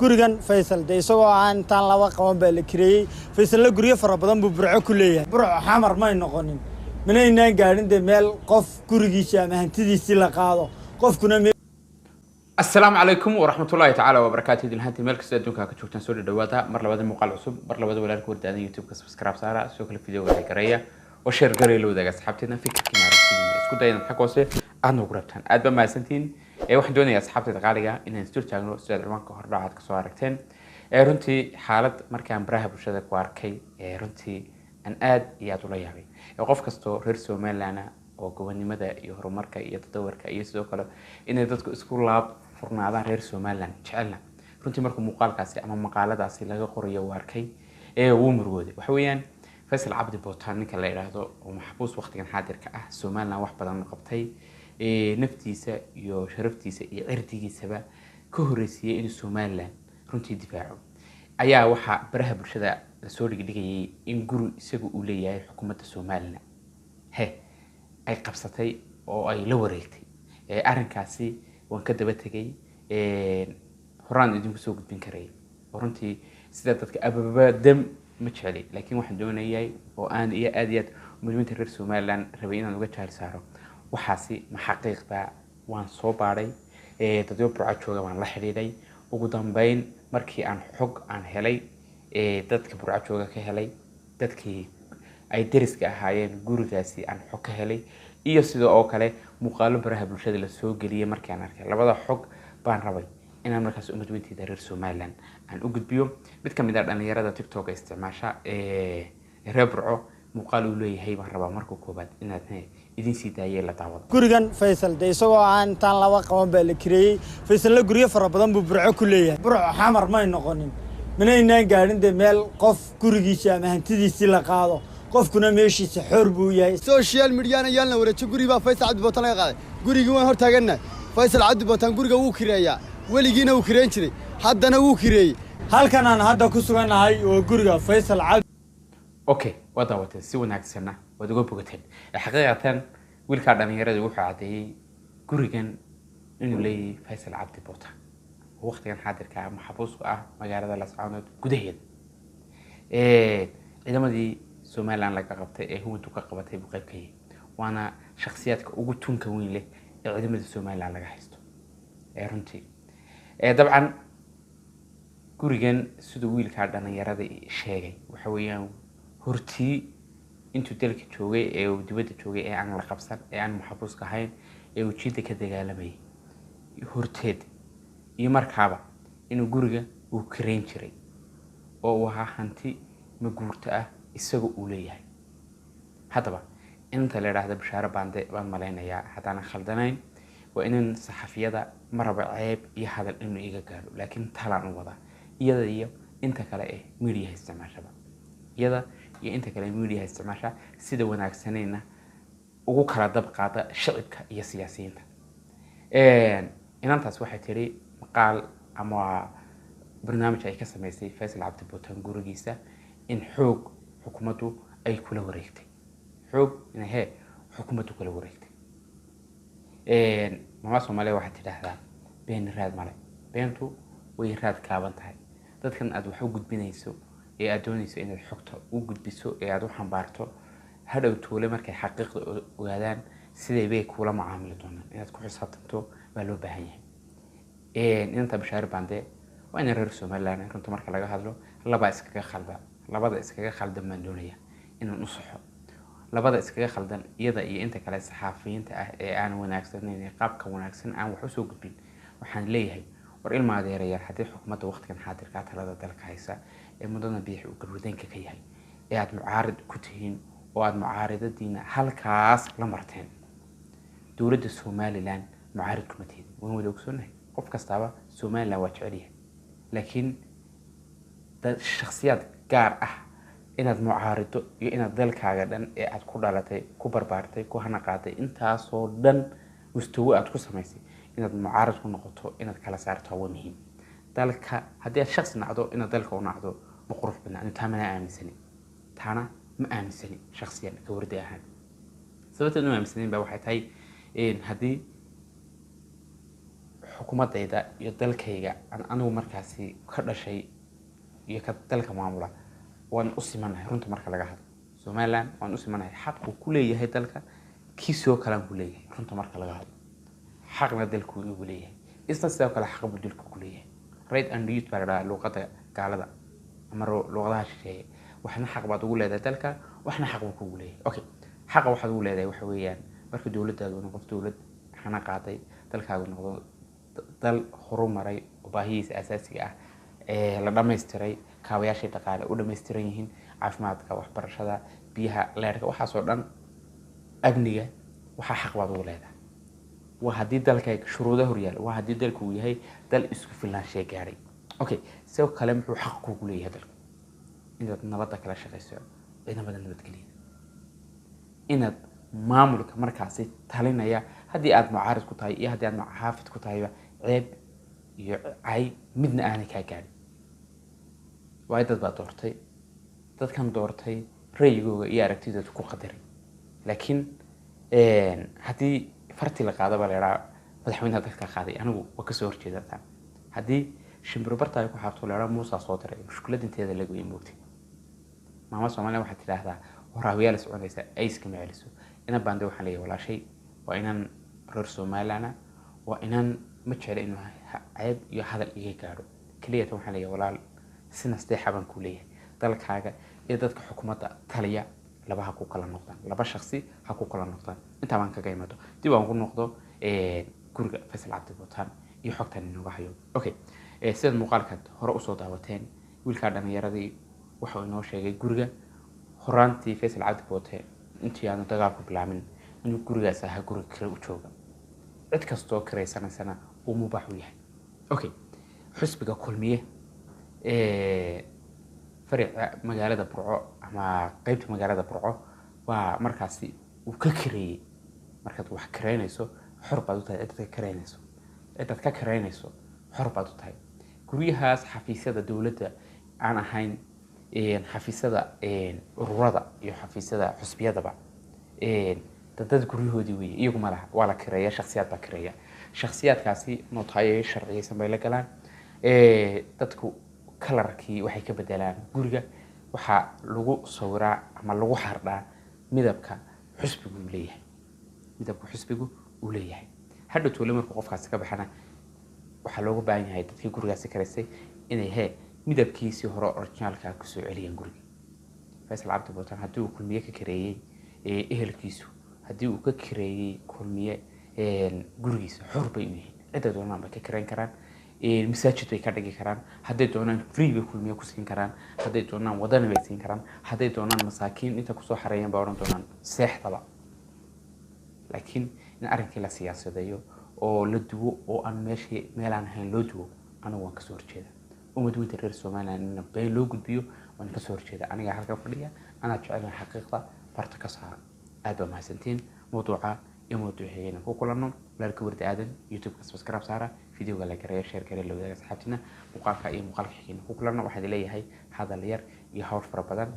gurigan Faisal de isagoo aan tan laba qaban baa la kireeyay Faisal la guriga fara badan buu burco ku leeyahay burco xamar ma noqonin minayna gaarin de meel qof gurigiisa ama hantidiisa la qaado qofkuna السلام عليكم ورحمة الله تعالى وبركاته. دين هانتي ملك سيدون كاكا شوفتان سوري دواتها مر لبدا مقال عصب مر لبدا ولارك وردانا يوتيوب كسبسكرايب سارة سوك الفيديو وهي قرية وشير قرية لو داقا صحابتنا فكر كيما عرفتين اسكو داينا نحكوسي أهنو قربتان أدبا ما سنتين واحد دوني يا صحابتي تقاليقا إنا نستور تاقنو استاذ عمانكو هرداعات كسو عرقتين runtii xaalad markaan baraha bulshada ku arkay runtii aan aad iyo aad ula yaabay qof kasto reer Soomaaliland oo gobonimada iyo horumarka iyo tadawarka iyo sidoo kale inay dadku isku laab furnaadaan reer Soomaaliland jecelna runtii markuu muuqaalkaasi ama maqaaladaasi laga qorayo u arkay uu murugooday waxa weeyaan Faisal Cabdi Bootaan ninka la yiraahdo oo maxbuus waqtigan xaadirka ah Soomaaliland wax badan qabtay naftiisa iyo sharaftiisa iyo cirdigiisaba ka horeysiyay in Soomaaliland runtii difaaco ayaa waxa baraha bulshada la soo dhigay in guri isagu uu leeyahay xukuumadda Soomaaliland ay qabsatay oo ay la wareegtay arrinkaasi waan ka daba tagay horaan idinku soo gudbin karay runtii sida dadka ababadam ma jeceli laakiin waxaan doonayaa oo aan iyo aad muhiimada reer Soomaaliland rabay inaan uga jaal saaro waxaasi ma xaqiiqda waan soo baaray dadyo burco jooga waan la xiriiray ugu dambeyn markii aan xog aan helay dadka burco jooga ka helay dadkii ay deriska ahaayeen gurigaasi aan xog ka helay iyo sidoo oo kale muuqaalo baraha bulshada la soo galiyay markii aan arkay labada xog baan rabay inaan markaas u mudweyntii reer Soomaaliland aan u gudbiyo mid kamid ah dhalinyarada TikTok isticmaasha reer burco muuqaal uu leeyahay baan rabaa markuu koobaad inaad idin sii daayay la daawado gurigan Faisal de isagoo aan tan laba qaban baa la kireeyay Faisal la guriga fara badan buu burco ku leeyahay burco xamar ma noqonin minayna gaarin de meel qof gurigiisa ama hantidiisa la qaado qofkuna meeshiisa xor buu yahay social media yaalna wareejo guriga Faisal Cabdi Bootaan laga qaaday gurigii waan hor taaganaa Faisal Cabdi Bootaan guriga wuu kireeyaa waligiina wuu kireen jiray haddana wuu kireeyay halkan aan hadda ku suganahay oo guriga Faisal Cabdi okay wada wada si wanaagsan wada uga bogateen xaqiiqatan wiilka dhalinyarada wuxuu cadeeyay gurigan inuu leeyahay Faisal Cabdi Bootaan waqtigan xaadirka ah maxbuus ah magaalada Laascaanood gudaheeda ciidamadii Soomaaliland laga qabtay huwantu ka qabatay buu qayb ka yahay waana shakhsiyaadka ugu tunka weyn leh ciidamada Soomaaliland laga haysto runtii dabcan gurigan sidoo wiilka dhalinyarada sheegay waxa weeyaan hortii intuu dalka joogay uu dibadda joogay aan la qabsan aan maxbuus ka ahayn uu jiida ka dagaalamay horteed iyo markaaba inuu guriga uu kireen jiray oo waxa hanti ma guurta ah isagu uu leeyahay hadaba inta la yiraahdo bishaara baande baan maleynayaa hadaan khaldanayn waa in saxafiyada maraba ceeb iyo hadal inuu iga gaaro laakiin talaan u wada iyada iyo inta kale media isticmaashada iyada iyo inta kale media isticmaasha sida wanaagsanayna ugu kala dab qaada shacabka iyo siyaasiyiinta inantaas waxay tiri maqaal ama barnaamij ay ka sameysay Faisal Cabdi Bootaan gurigiisa in xoog xukuumaddu ay kula wareegtay xoog in xukuumaddu kula wareegtay mama Soomaaliya waxay tidhaahdaa been raad male beentu way raad kaaban tahay dadkan aad wax u gudbinayso aad doonayso inaad xogta u gudbiso aad u xambaarto hadhow toole markay xaqiiqda ogaadaan sidee bay kula macaamili doonaan inaad ku xisaabtanto baa loo baahan yahay inta bishaar baande waa in reer Soomaaliland runta marka laga hadlo labada iskaga khaldan man doonaya inaan u saxo labada iskaga khaldan iyada iyo inta kale saxaafiyiinta ah aan wanaagsaneyn qaabka wanaagsan aan wax u soo gudbin waxaan leeyahay war ilma adeeraya hadii xukuumadda waqtigan xaadirka talada dalka haysa mudana biixi uu garwadanka ka yahay aad mucaarid ku tihiin oo aad mucaaridadiina halkaas la marteen dawladda Soomaaliland mucaarid kuma tihiin waan wada ogsoonahay qof kastaba Soomaaliland waa jecel yahay laakiin dad shakhsiyaad gaar ah inaad mucaarido iyo inaad dalkaaga dhan aad ku dhalatay ku barbaartay ku hana qaaday intaasoo dhan mustawa aad ku samaysay inaad mucaarid ku noqoto inaad kala saarto waa muhiim dalka haddii aad shakhsi nacdo inaad dalka u nacdo ma qurux badna taana ma aaminsani shakhsiyan ka wardi ahaan sababta ma aaminsanayn baa waxay tahay haddii xukuumadayda iyo dalkayga aan anigu markaasi ka dhashay iyo ka dalka maamula waan u simanahay runta marka laga hadlo Somaliland waan u simanahay xaq uu ku leeyahay dalka kiisoo kale uu leeyahay runta marka laga hadlo xaqna dalku uu leeyahay isna sidoo kale xaq buu dalku ku leeyahay right and youth baa luqada gaalada ama luqadaha shisheeye waxna xaq baad ugu leedahay dalka waxna xaq buu kugu leeyahay okay xaq waxaad ugu leedahay waxa weeyaan marka dawladdaadu noqoto dawlad xana qaaday dalkaagu noqdo dal horumaray oo baahiyihiisa asaasiga ah la dhameystiray kaabayaashii dhaqaale u dhameystiran yihiin caafimaadka waxbarashada biyaha leerka waxaas oo dhan amniga waxa xaq baad ugu leedahay waa haddii dalkayga shuruudo horyaal waa haddii dalku uu yahay dal isku filnaanshiya gaaray okay sidoo kale muxuu xaq kugu leeyahay dalka inaad nabadda kala shaqeyso ciidamada nabadgelyada inaad maamulka markaasi talinaya haddii aad mucaarid ku tahay iyo haddii aad muxaafid ku tahay ceeb iyo cay midna aanay kaa gaadhin waa dad baa doortay dadkan doortay ra'yigooda iyo aragtidooda ku qadaray laakiin haddii farti la qaado baa la yidhaha madaxweynaha dadka qaaday anigu waa kasoo horjeedataan haddii shimbiro barta ay ku xaabto la yidhaha muusaa soo diray mushkilad inteeda lagu imuutay maama Soomaaliya waxay tidhaahdaa waraabiyaal is cunaysa ay iska maceliso ina baande waxaan leeyahay walaashay waa inaan reer Somaliland waa inaan ma jecel inuu ceeb iyo hadal iga gaadho kaliya tan waxaan leeyahay walaal sina steexaban ku leeyahay dalkaaga iyo dadka xukuumadda taliya laba ha ku kala noqdaan laba shakhsi ha ku kala noqdaan inta baan kaga imaado dib aan ku noqdo guriga Faisal Cabdi Bootaan iyo xogtan inooga hayo okay sida muuqaalka hore u soo daawateen wiilka dhalinyaradii waxa inoo sheegay guriga horaantii Faisal Cabdi Bootaan intii aan dagaalku bilaabin inuu gurigaas ahaa guriga kale u jooga cid kastoo kiraysanaysan uu mubaax u yahay okay xisbiga kulmiye fariica magaalada Burco ama qaybta magaalada Burco waa markaasi uu ka kireeyay markaad wax kireynayso xor baad u tahay cid ka kireynayso xor baad u tahay guriyahaas xafiisyada dawladda aan ahayn xafiisyada ururada iyo xafiisyada xusbiyadaba dad guryahoodii weeye iyagu ma laha waa la kireeyaa shakhsiyaad baa kireeya shakhsiyaadkaasi nootaayo sharciyeysan bay la galaan dadku kalarkii waxay ka bedelaan guriga waxa lagu sawiraa ama lagu xardhaa midabka xusbigu uu leeyahay hadda toole markuu qofkaasi ka baxana waxa looga baahan yahay dadkii gurigaasi kareysay inay midabkiisii hore originalka ku soo celiyaan guriga Faisal Cabdi Bootaan haddii uu kulmiye ka kireeyay ehelkiisu haddii uu ka kireeyay kulmiye gurigiisa xor bay u yihiin cid doonaan bay ka kireyn karaan masaajid bay ka dhigi karaan hadday doonaan free bay kulmiye ku siin karaan hadday doonaan wadana bay siin karaan hadday doonaan masaakiin inta kusoo xareeyaan baa oran doonaan seexdaba laakiin in arrinkii la siyaasadeeyo oo la duwo oo aan meelaan ahayn loo duwo anigu waan kasoo horjeeda ummadweyda reer Somaliland in been loo gudbiyo waan kasoo horjeeda aniga halka fadhiya ana jecel xaqiiqda barta ka saar aad baa mahadsantiin mawduuca iyo mawduuciyada ku kulanno walaalka warda aadan YouTube ka subscribe saara videoga la gareeyo share gareeyo la wadaaga asxaabtina muuqaalka iyo muuqaalka xigeen ku kulanno waxaad leeyahay hadal yar iyo hawl fara badan